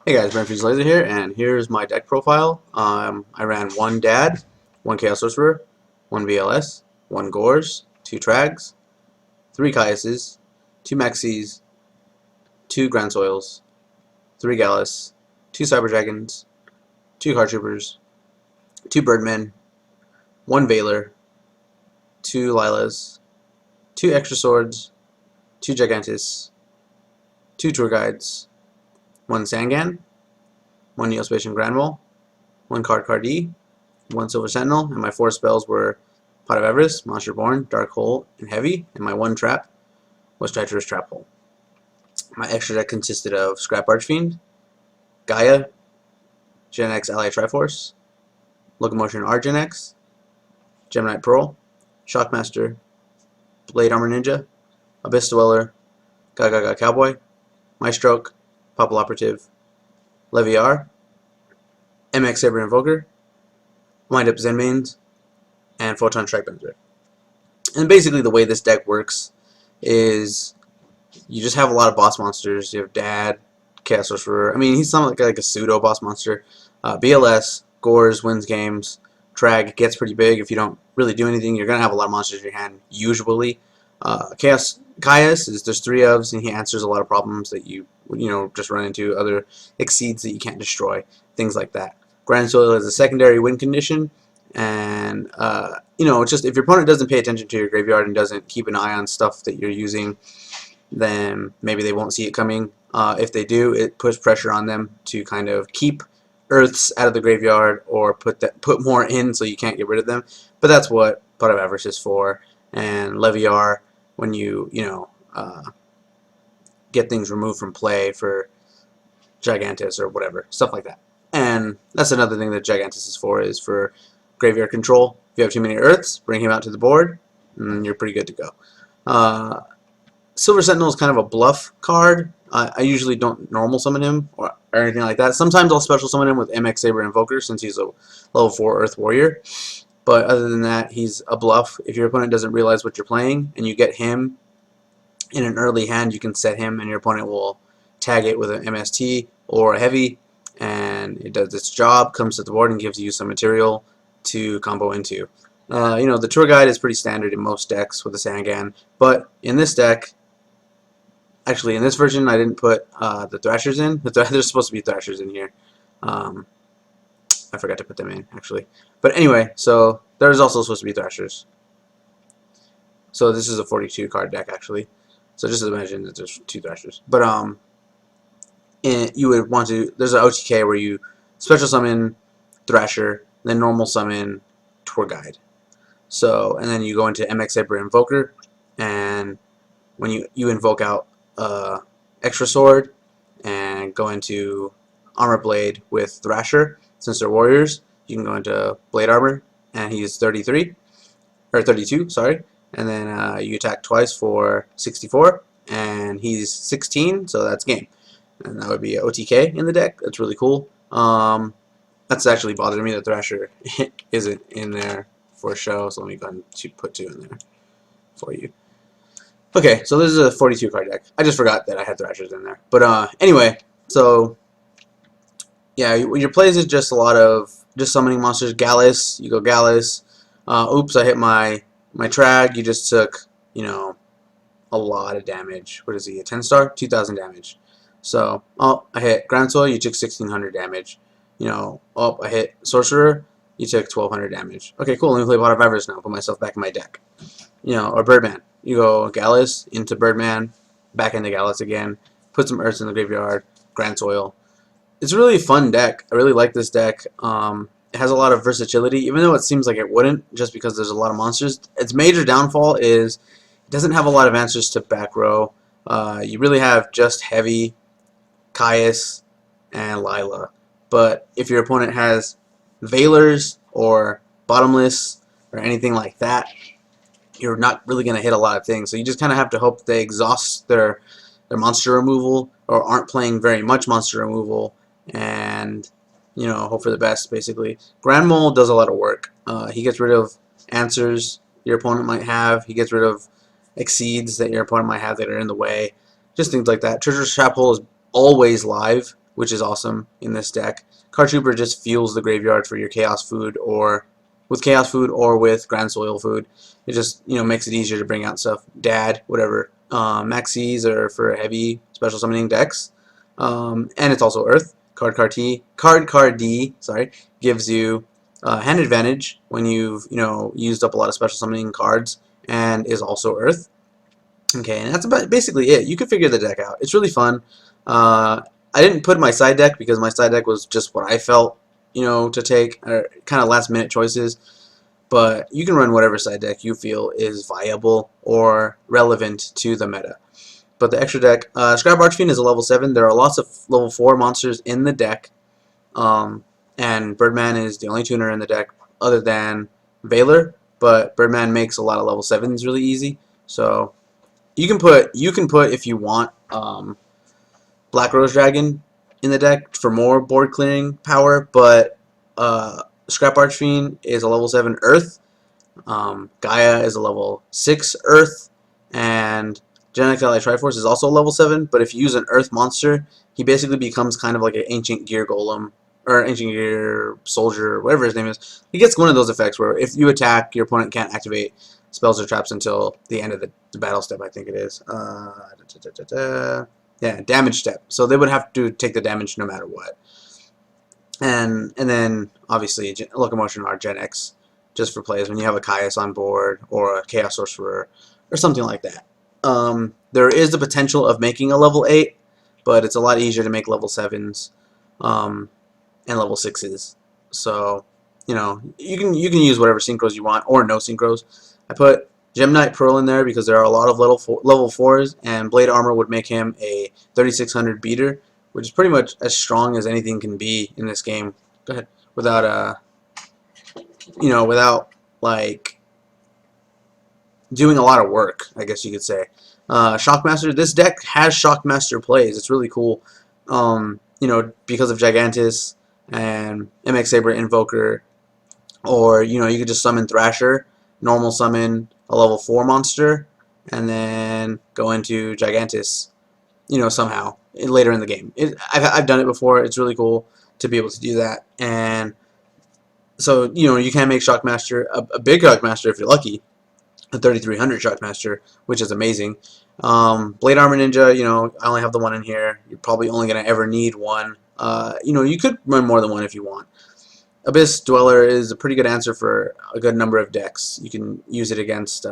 Hey guys, Brentford's Laser here, and here's my deck profile. I ran one Dad, one Chaos Sorcerer, one VLS, one Gores, two Trags, three Caiuses, two Maxis, two Grand Soils, three Gallus, two Cyber Dragons, two Card Troopers, two Birdmen, one Veiler, two Lilas, two Extra Swords, two Gigantus, two Tour Guides, one Sangan, one Neospatian Granville, one Card-D, one Silver Sentinel, and my four spells were Pot of Everest, Monster Born, Dark Hole, and Heavy, and my one trap was Treacherous Trap Hole. My extra deck consisted of Scrap Archfiend, Gaia, Gen X Ally Triforce, Locomotion Argen X, Gemini Pearl, Shockmaster, Blade Armor Ninja, Abyss Dweller, Gaga Cowboy, Maestroke, Popple Operative, Leviar, MX Saber Invoker, Wind Up Zenmains, and Photon Strike Benzer. And basically the way this deck works is you just have a lot of boss monsters. You have Dad, Chaos Sorcerer. I mean, he's something like a pseudo boss monster. BLS, Gores, wins games. Trag gets pretty big. If you don't really do anything, you're going to have a lot of monsters in your hand, usually. Caius is there's three ofs, and he answers a lot of problems that you just run into, other exceeds that you can't destroy, things like that. Grand Soil is a secondary win condition, and just if your opponent doesn't pay attention to your graveyard and doesn't keep an eye on stuff that you're using, then maybe they won't see it coming. If they do, it puts pressure on them to kind of keep Earths out of the graveyard or put more in so you can't get rid of them. But that's what Pot of Avarice is for. And Leviar, when you get things removed from play for Gigantus or whatever, stuff like that. And that's another thing that Gigantus is for graveyard control. If you have too many Earths, bring him out to the board, and you're pretty good to go. Silver Sentinel is kind of a bluff card. I usually don't normal summon him or anything like that. Sometimes I'll special summon him with MX Saber Invoker since he's a level 4 Earth Warrior. But other than that, he's a bluff. If your opponent doesn't realize what you're playing and you get him in an early hand, you can set him and your opponent will tag it with an MST or a Heavy, and it does its job, comes to the board and gives you some material to combo into. The Tour Guide is pretty standard in most decks with the Sangan, but in this deck, actually in this version, I didn't put the Thrashers in. There's supposed to be Thrashers in here. I forgot to put them in, actually. But anyway, so there's also supposed to be Thrashers. So this is a 42 card deck, actually. So just imagine that there's two Thrashers. But you would want to, there's an OTK where you special summon Thrasher, then normal summon Tour Guide. So, and then you go into MX Saber Invoker, and when you invoke out Extra Sword and go into Armor Blade with Thrasher, since they're warriors, you can go into Blade Armor, and he's 33, or 32, sorry, and then you attack twice for 64, and he's 16, so that's game. And that would be OTK in the deck. That's really cool. That's actually bothering me that Thrasher isn't in there for show, so let me go ahead and put 2 in there for you. Okay, so this is a 42 card deck. I just forgot that I had Thrashers in there. But anyway, so yeah, your plays is just a lot of just summoning monsters. Gallus, you go Gallus. Oops, I hit my Trag. You just took, a lot of damage. What is he, a 10-star? 2,000 damage. So, I hit Grand Soil, you took 1,600 damage. I hit Sorcerer, you took 1,200 damage. Okay, cool, let me play Pot of Everest now, put myself back in my deck. Or Birdman. You go Gallus into Birdman, back into Gallus again, put some Earths in the graveyard, Grand Soil. It's a really fun deck. I really like this deck. It has a lot of versatility, even though it seems like it wouldn't, just because there's a lot of monsters. Its major downfall is it doesn't have a lot of answers to back row. You really have just Heavy, Caius, and Lila. But if your opponent has Veilers or Bottomless or anything like that, you're not really going to hit a lot of things. So you just kind of have to hope they exhaust their monster removal or aren't playing very much monster removal, and hope for the best, basically. Grand Mole does a lot of work. He gets rid of answers your opponent might have. He gets rid of exceeds that your opponent might have that are in the way. Just things like that. Treacherous Trap Hole is always live. which is awesome in this deck. Card Trooper just fuels the graveyard for your Chaos Food, or with Chaos Food or with Grand Soil Food. It just, you know, makes it easier to bring out stuff. Dad, whatever. Maxis are for heavy special summoning decks. And it's also Earth. Card D, sorry, gives you hand advantage when you've, you know, used up a lot of special summoning cards, and is also Earth. Okay, and that's about basically it. You can figure the deck out. It's really fun. I didn't put my side deck because my side deck was just what I felt, you know, to take, or kind of last minute choices. But you can run whatever side deck you feel is viable or relevant to the meta. But the extra deck, Scrap Archfiend is a level 7. There are lots of level 4 monsters in the deck. And Birdman is the only tuner in the deck other than Valor. But Birdman makes a lot of level 7s really easy. So you can put if you want Black Rose Dragon in the deck for more board clearing power, but Scrap Archfiend is a level 7 Earth. Gaia is a level 6 Earth, and Genetic Ally Triforce is also level 7, but if you use an Earth monster, he basically becomes kind of like an Ancient Gear Golem, or Ancient Gear Soldier, whatever his name is. He gets one of those effects where if you attack, your opponent can't activate spells or traps until the end of the battle step, I think it is. Yeah, damage step. So they would have to take the damage no matter what. And then, obviously, Locomotion are Gen X, just for plays when you have a Caius on board, or a Chaos Sorcerer, or something like that. There is the potential of making a level 8, but it's a lot easier to make level 7s and level 6s. So, you know, you can use whatever synchros you want, or no synchros. I put Gemnite Pearl in there because there are a lot of level 4s, and Blade Armor would make him a 3600 beater, which is pretty much as strong as anything can be in this game. Go ahead. Without you know, without like doing a lot of work, I guess you could say. Shockmaster. This deck has Shockmaster plays. It's really cool. You know, because of Gigantus and MX Saber Invoker, or you know, you could just summon Thrasher, normal summon a level 4 monster, and then go into Gigantus, you know, somehow later in the game. I've done it before. It's really cool to be able to do that. And so, you know, you can make Shockmaster a big Shockmaster if you're lucky, a 3300 Shockmaster, which is amazing. Blade Armor Ninja, you know, I only have the one in here. You're probably only going to ever need one. You know, you could run more than one if you want. Abyss Dweller is a pretty good answer for a good number of decks. You can use it against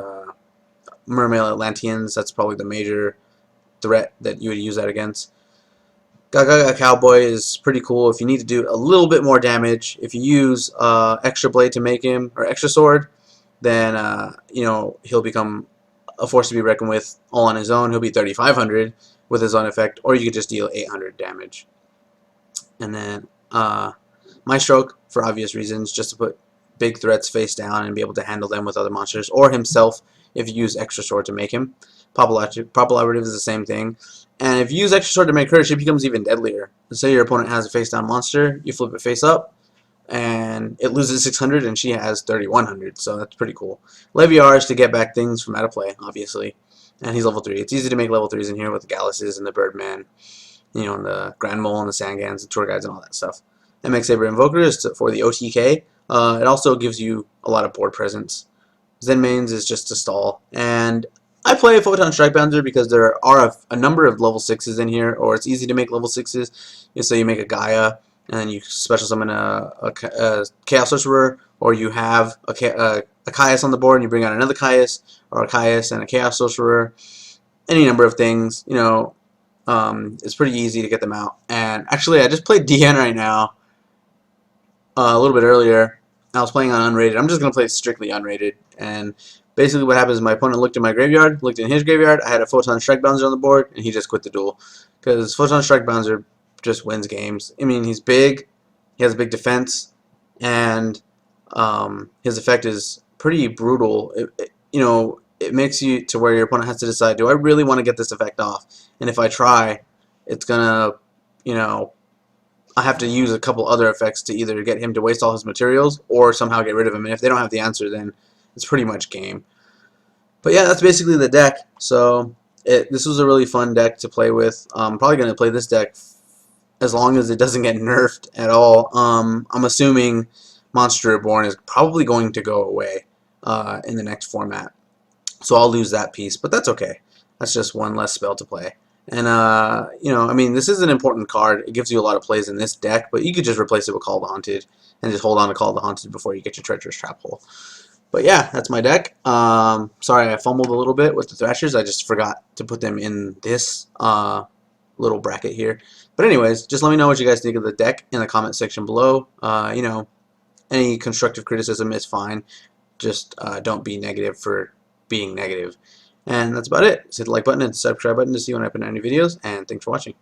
Mermaid Atlanteans. That's probably the major threat that you would use that against. Gaga Cowboy is pretty cool if you need to do a little bit more damage. If you use extra blade to make him, or extra sword, then you know, he'll become a force to be reckoned with all on his own. He'll be 3500 with his own effect, or you could just deal 800 damage. And then My Stroke, for obvious reasons, just to put big threats face down and be able to handle them with other monsters, or himself if you use extra sword to make him. Populative is the same thing. And if you use extra sword to make her, she becomes even deadlier. Let's say your opponent has a face down monster, you flip it face up, and it loses 600 and she has 3100, so that's pretty cool. Leviar is to get back things from out of play, obviously. And he's level 3. It's easy to make level 3s in here with the Galluses and the Birdman, you know, and the Grand Mole and the Sangans, the Tour Guides and all that stuff. MX Saber Invoker is for the OTK. It also gives you a lot of board presence. Zen Mains is just to stall. And I play Photon Strikebounder because there are a number of level 6s in here, or it's easy to make level 6s. So you make a Gaia, and then you special summon a Chaos Sorcerer, or you have a Caius on the board, and you bring out another Caius, or a Caius and a Chaos Sorcerer. Any number of things, you know. It's pretty easy to get them out. And actually, I just played DN right now. A little bit earlier. I was playing on unrated. I'm just going to play strictly unrated. And basically what happens is my opponent looked in my graveyard, looked in his graveyard, I had a Photon Strike Bouncer on the board, and he just quit the duel. Because Photon Strike Bouncer just wins games. I mean, he's big, he has a big defense, and his effect is pretty brutal. You know, it makes you to where your opponent has to decide, do I really want to get this effect off? And if I try, it's going to, you know, I have to use a couple other effects to either get him to waste all his materials or somehow get rid of him. And if they don't have the answer, then it's pretty much game. But yeah, that's basically the deck. So this was a really fun deck to play with. I'm probably going to play this deck as long as it doesn't get nerfed at all. I'm assuming Monster Reborn is probably going to go away in the next format. So I'll lose that piece, but that's okay. That's just one less spell to play. And, you know, I mean, this is an important card. It gives you a lot of plays in this deck, but you could just replace it with Call the Haunted and just hold on to Call the Haunted before you get your Treacherous Trap Hole. But yeah, that's my deck. Sorry, I fumbled a little bit with the Thrashers. I just forgot to put them in this little bracket here. But anyways, just let me know what you guys think of the deck in the comment section below. You know, any constructive criticism is fine. Just don't be negative for being negative. And that's about it. Just hit the like button and subscribe button to see when I put out any videos, and thanks for watching.